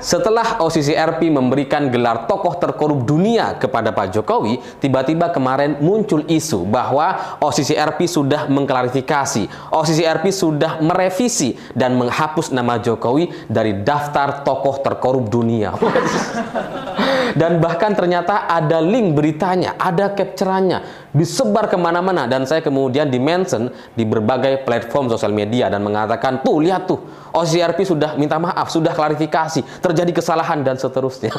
Setelah OCCRP memberikan gelar tokoh terkorup dunia kepada Pak Jokowi, tiba-tiba kemarin muncul isu bahwa OCCRP sudah mengklarifikasi, OCCRP sudah merevisi dan menghapus nama Jokowi dari daftar tokoh terkorup dunia. Dan bahkan ternyata ada link beritanya, ada capture-nya, disebar kemana-mana, dan saya kemudian di-mention di berbagai platform sosial media dan mengatakan, tuh lihat tuh, OCCRP sudah minta maaf, sudah klarifikasi, terjadi kesalahan dan seterusnya.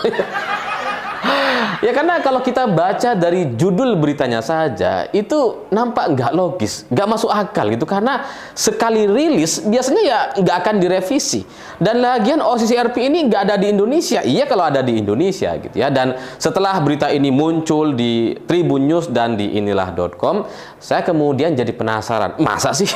Ya karena kalau kita baca dari judul beritanya saja, itu nampak nggak logis, nggak masuk akal gitu. Karena sekali rilis biasanya ya nggak akan direvisi. Dan lagian OCCRP ini nggak ada di Indonesia. Iya kalau ada di Indonesia gitu ya. Dan setelah berita ini muncul di Tribun News dan di inilah.com, saya kemudian jadi penasaran, masa sih?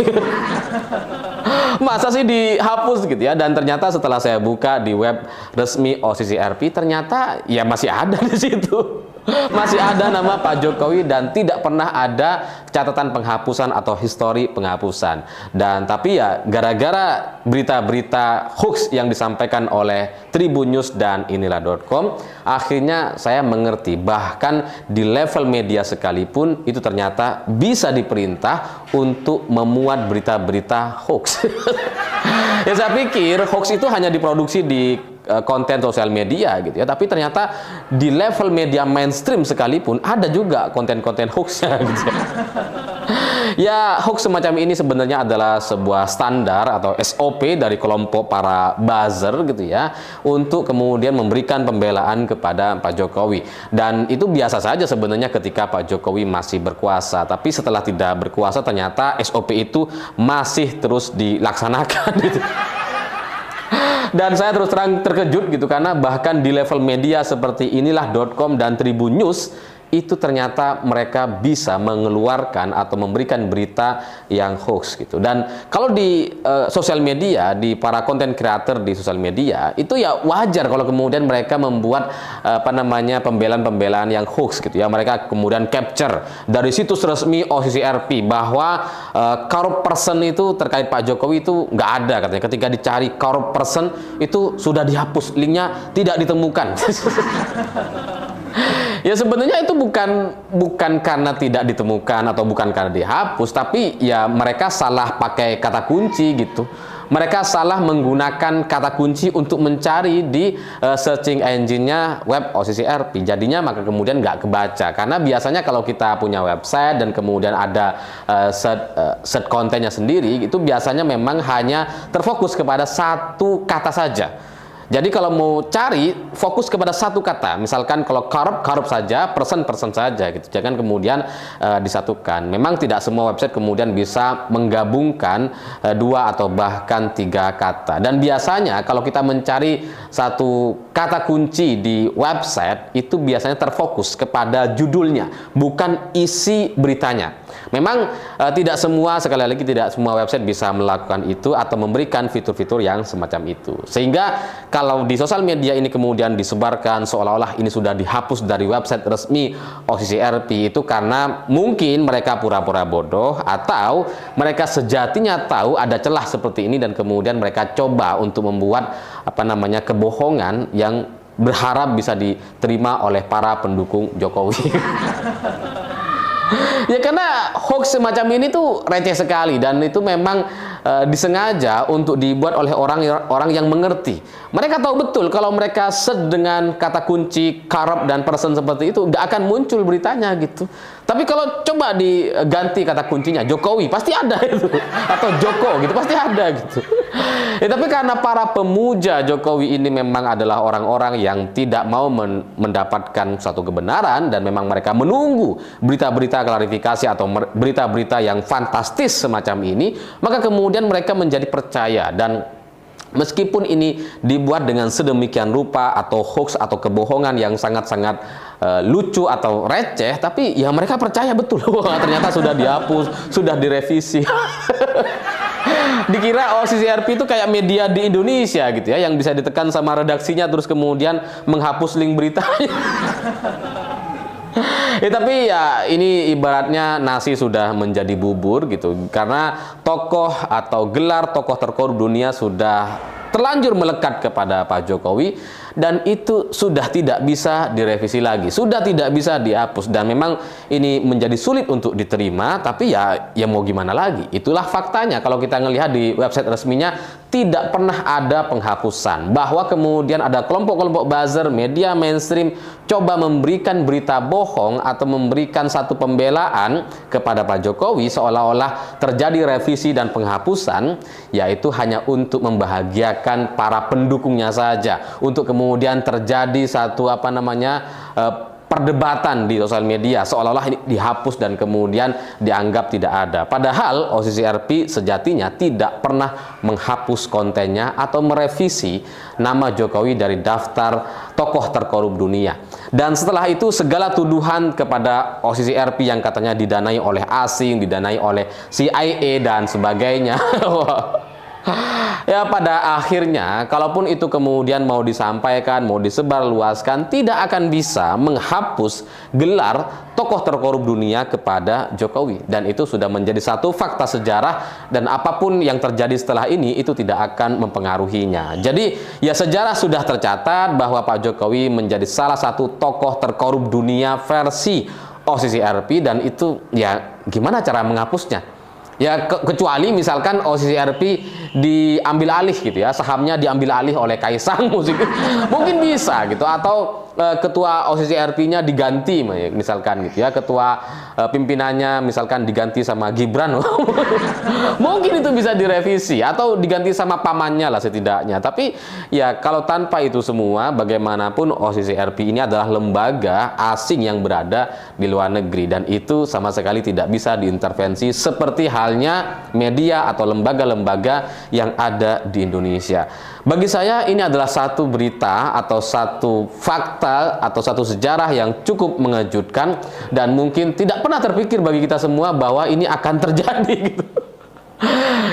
Masa sih dihapus gitu ya? Dan ternyata setelah saya buka di web resmi OCCRP, ternyata ya masih ada di situ. Masih ada nama Pak Jokowi dan tidak pernah ada catatan penghapusan atau histori penghapusan. Dan tapi ya gara-gara berita-berita hoax yang disampaikan oleh Tribun News dan inilah.com, akhirnya saya mengerti bahkan di level media sekalipun itu ternyata bisa diperintah untuk memuat berita-berita hoax. Ya saya pikir hoax itu hanya diproduksi di konten sosial media gitu ya, tapi ternyata di level media mainstream sekalipun ada juga konten-konten hoaxnya gitu ya. Ya hoax semacam ini sebenarnya adalah sebuah standar atau SOP dari kelompok para buzzer gitu ya, untuk kemudian memberikan pembelaan kepada Pak Jokowi. Dan itu biasa saja sebenarnya ketika Pak Jokowi masih berkuasa, tapi setelah tidak berkuasa ternyata SOP itu masih terus dilaksanakan gitu. Dan saya terus terang terkejut gitu, karena bahkan di level media seperti inilah.com dan Tribun News itu ternyata mereka bisa mengeluarkan atau memberikan berita yang hoax gitu. Dan kalau di sosial media, di para konten creator di sosial media, itu ya wajar kalau kemudian mereka membuat pembelaan-pembelaan yang hoax gitu ya. Mereka kemudian capture dari situs resmi OCCRP bahwa corrupt person itu terkait Pak Jokowi itu nggak ada katanya. Ketika dicari corrupt person itu sudah dihapus, linknya tidak ditemukan. Ya sebenarnya itu bukan karena tidak ditemukan atau bukan karena dihapus, tapi ya mereka salah pakai kata kunci gitu. Mereka salah menggunakan kata kunci untuk mencari di searching engine-nya web OCCRP. Jadinya maka kemudian nggak kebaca. Karena biasanya kalau kita punya website dan kemudian ada search kontennya sendiri, itu biasanya memang hanya terfokus kepada satu kata saja. Jadi kalau mau cari, fokus kepada satu kata. Misalkan kalau corrupt saja, person saja gitu. Jangan kemudian disatukan. Memang tidak semua website kemudian bisa menggabungkan dua atau bahkan tiga kata. Dan biasanya kalau kita mencari satu kata kunci di website, itu biasanya terfokus kepada judulnya, bukan isi beritanya. Memang tidak semua, sekali lagi tidak semua website bisa melakukan itu atau memberikan fitur-fitur yang semacam itu. Sehingga kalau di sosial media ini kemudian disebarkan seolah-olah ini sudah dihapus dari website resmi OCCRP, itu karena mungkin mereka pura-pura bodoh atau mereka sejatinya tahu ada celah seperti ini dan kemudian mereka coba untuk membuat kebohongan yang berharap bisa diterima oleh para pendukung Jokowi. Ya karena hoax semacam ini tuh receh sekali dan itu memang disengaja untuk dibuat oleh orang yang mengerti. Mereka tahu betul kalau mereka search dengan kata kunci corrupt dan person seperti itu nggak akan muncul beritanya gitu. Tapi kalau coba diganti kata kuncinya Jokowi, pasti ada itu, atau Joko gitu, pasti ada gitu. Ya, tapi karena para pemuja Jokowi ini memang adalah orang-orang yang tidak mau mendapatkan suatu kebenaran dan memang mereka menunggu berita-berita klarifikasi atau berita-berita yang fantastis semacam ini, maka kemudian mereka menjadi percaya. Dan meskipun ini dibuat dengan sedemikian rupa atau hoax atau kebohongan yang sangat-sangat lucu atau receh, tapi ya mereka percaya betul. Wah, ternyata sudah dihapus, sudah direvisi. Dikira OCCRP itu kayak media di Indonesia gitu ya, yang bisa ditekan sama redaksinya terus kemudian menghapus link beritanya. Ya, tapi ya ini ibaratnya nasi sudah menjadi bubur gitu, karena tokoh atau gelar tokoh terkorup dunia sudah terlanjur melekat kepada Pak Jokowi, dan itu sudah tidak bisa direvisi lagi, sudah tidak bisa dihapus, dan memang ini menjadi sulit untuk diterima. Tapi ya mau gimana lagi, itulah faktanya. Kalau kita ngelihat di website resminya, tidak pernah ada penghapusan. Bahwa kemudian ada kelompok-kelompok buzzer, media mainstream coba memberikan berita bohong atau memberikan satu pembelaan kepada Pak Jokowi seolah-olah terjadi revisi dan penghapusan, yaitu hanya untuk membahagiakan para pendukungnya saja, untuk kemudian terjadi satu perdebatan di sosial media seolah-olah ini dihapus dan kemudian dianggap tidak ada. Padahal OCCRP sejatinya tidak pernah menghapus kontennya atau merevisi nama Jokowi dari daftar tokoh terkorup dunia. Dan setelah itu segala tuduhan kepada OCCRP yang katanya didanai oleh asing, didanai oleh CIA dan sebagainya. Ya, pada akhirnya kalaupun itu kemudian mau disampaikan, mau disebarluaskan, tidak akan bisa menghapus gelar tokoh terkorup dunia kepada Jokowi. Dan itu sudah menjadi satu fakta sejarah, dan apapun yang terjadi setelah ini itu tidak akan mempengaruhinya. Jadi ya, sejarah sudah tercatat bahwa Pak Jokowi menjadi salah satu tokoh terkorup dunia versi OCCRP, dan itu ya gimana cara menghapusnya? Ya kecuali misalkan OCCRP diambil alih gitu ya, sahamnya diambil alih oleh Kaisang mungkin bisa gitu, atau ketua OCCRP-nya diganti misalkan gitu ya, ketua pimpinannya misalkan diganti sama Gibran. Mungkin itu bisa direvisi atau diganti sama pamannya lah setidaknya. Tapi ya kalau tanpa itu semua, bagaimanapun OCCRP ini adalah lembaga asing yang berada di luar negeri, dan itu sama sekali tidak bisa diintervensi seperti halnya media atau lembaga-lembaga yang ada di Indonesia. Bagi saya ini adalah satu berita atau satu fakta atau satu sejarah yang cukup mengejutkan, dan mungkin tidak pernah terpikir bagi kita semua bahwa ini akan terjadi gitu.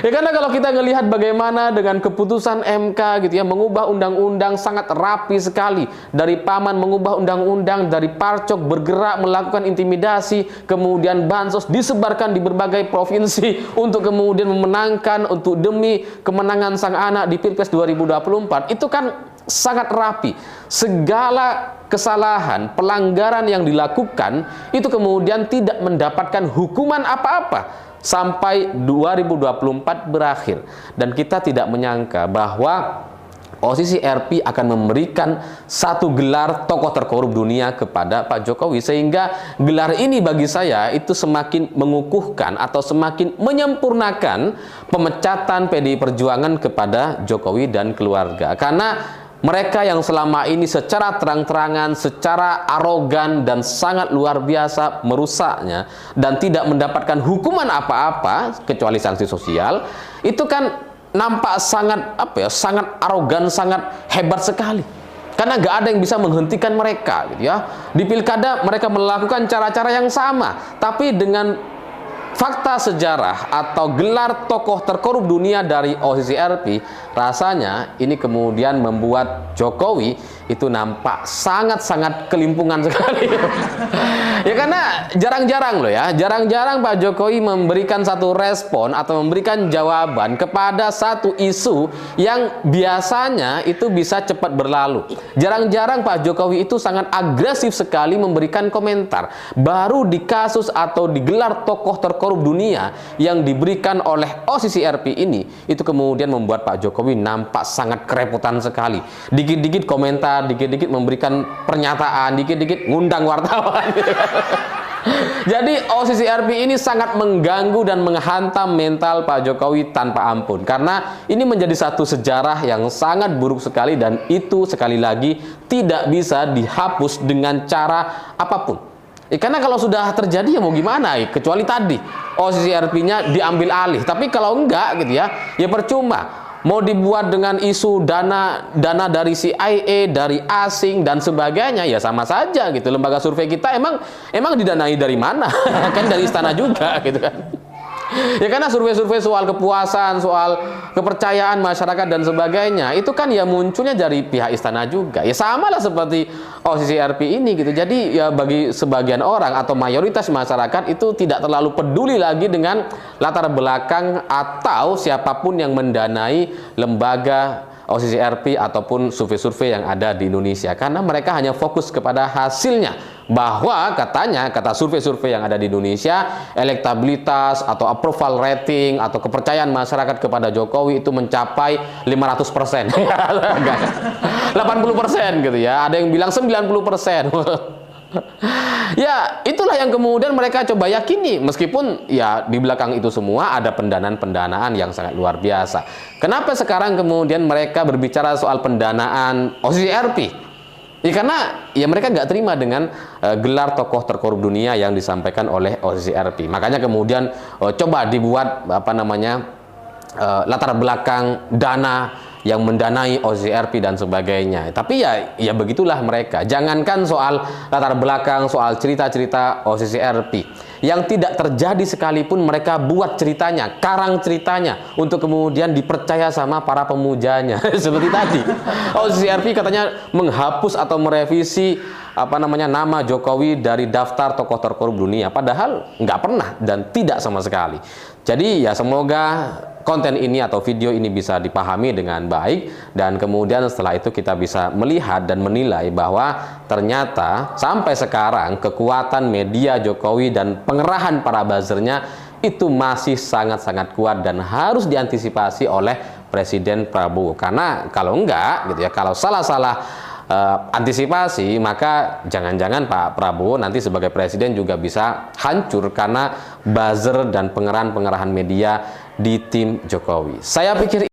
Ya, karena kalau kita ngelihat bagaimana dengan keputusan MK gitu ya, mengubah undang-undang sangat rapi sekali, dari Paman mengubah undang-undang, dari Parcok bergerak melakukan intimidasi, kemudian bansos disebarkan di berbagai provinsi untuk kemudian memenangkan, untuk demi kemenangan sang anak di Pilpres 2024. Itu kan sangat rapi. Segala kesalahan, pelanggaran yang dilakukan itu kemudian tidak mendapatkan hukuman apa-apa sampai 2024 berakhir. Dan kita tidak menyangka bahwa OCCRP akan memberikan satu gelar tokoh terkorup dunia kepada Pak Jokowi, sehingga gelar ini bagi saya itu semakin mengukuhkan atau semakin menyempurnakan pemecatan PDI Perjuangan kepada Jokowi dan keluarga. Karena mereka yang selama ini secara terang-terangan, secara arogan dan sangat luar biasa merusaknya dan tidak mendapatkan hukuman apa-apa kecuali sanksi sosial, itu kan nampak sangat sangat arogan, sangat hebat sekali. Karena nggak ada yang bisa menghentikan mereka gitu ya. Di pilkada mereka melakukan cara-cara yang sama, tapi dengan fakta sejarah atau gelar tokoh terkorup dunia dari OCCRP, rasanya ini kemudian membuat Jokowi itu nampak sangat-sangat kelimpungan sekali. Ya, karena jarang-jarang loh ya, jarang-jarang Pak Jokowi memberikan satu respon atau memberikan jawaban kepada satu isu yang biasanya itu bisa cepat berlalu. Jarang-jarang Pak Jokowi itu sangat agresif sekali memberikan komentar. Baru di kasus atau di gelar tokoh terkorup dunia yang diberikan oleh OCCRP ini, itu kemudian membuat Pak Jokowi nampak sangat kerepotan sekali. Dikit-dikit komentar, dikit-dikit memberikan pernyataan, dikit-dikit ngundang wartawan. Jadi OCCRP ini sangat mengganggu dan menghantam mental Pak Jokowi tanpa ampun, karena ini menjadi satu sejarah yang sangat buruk sekali, dan itu sekali lagi tidak bisa dihapus dengan cara apapun. Karena kalau sudah terjadi ya mau gimana, kecuali tadi OCCRP-nya diambil alih. Tapi kalau enggak gitu ya percuma. Mau dibuat dengan isu dana dari CIA, dari asing dan sebagainya, ya sama saja gitu. Lembaga survei kita emang didanai dari mana? Kan dari istana juga gitu kan. Ya, karena survei-survei soal kepuasan, soal kepercayaan masyarakat dan sebagainya, itu kan ya munculnya dari pihak istana juga. Ya sama lah seperti OCCRP ini gitu. Jadi ya bagi sebagian orang atau mayoritas masyarakat itu tidak terlalu peduli lagi dengan latar belakang atau siapapun yang mendanai lembaga OCCRP ataupun survei-survei yang ada di Indonesia, karena mereka hanya fokus kepada hasilnya, bahwa katanya, kata survei-survei yang ada di Indonesia, elektabilitas atau approval rating atau kepercayaan masyarakat kepada Jokowi itu mencapai 500%. 80% gitu ya, ada yang bilang 90%. Ya, itulah yang kemudian mereka coba yakini, meskipun ya di belakang itu semua ada pendanaan-pendanaan yang sangat luar biasa. Kenapa sekarang kemudian mereka berbicara soal pendanaan OCCRP? Ya karena ya mereka nggak terima dengan gelar tokoh terkorup dunia yang disampaikan oleh OCCRP. Makanya kemudian coba dibuat apa namanya latar belakang dana yang mendanai OCCRP dan sebagainya. Tapi ya begitulah mereka. Jangankan soal latar belakang, soal cerita-cerita OCCRP yang tidak terjadi sekalipun, mereka buat ceritanya, karang ceritanya untuk kemudian dipercaya sama para pemujanya. Seperti tadi, OCCRP katanya menghapus atau merevisi apa namanya nama Jokowi dari daftar tokoh terkorup dunia, padahal nggak pernah dan tidak sama sekali. Jadi ya semoga konten ini atau video ini bisa dipahami dengan baik, dan kemudian setelah itu kita bisa melihat dan menilai bahwa ternyata sampai sekarang kekuatan media Jokowi dan pengerahan para buzzernya itu masih sangat-sangat kuat dan harus diantisipasi oleh Presiden Prabowo. Karena kalau enggak gitu ya, kalau salah-salah antisipasi, maka jangan-jangan Pak Prabowo nanti sebagai presiden juga bisa hancur karena buzzer dan pengerahan media di tim Jokowi. Saya pikir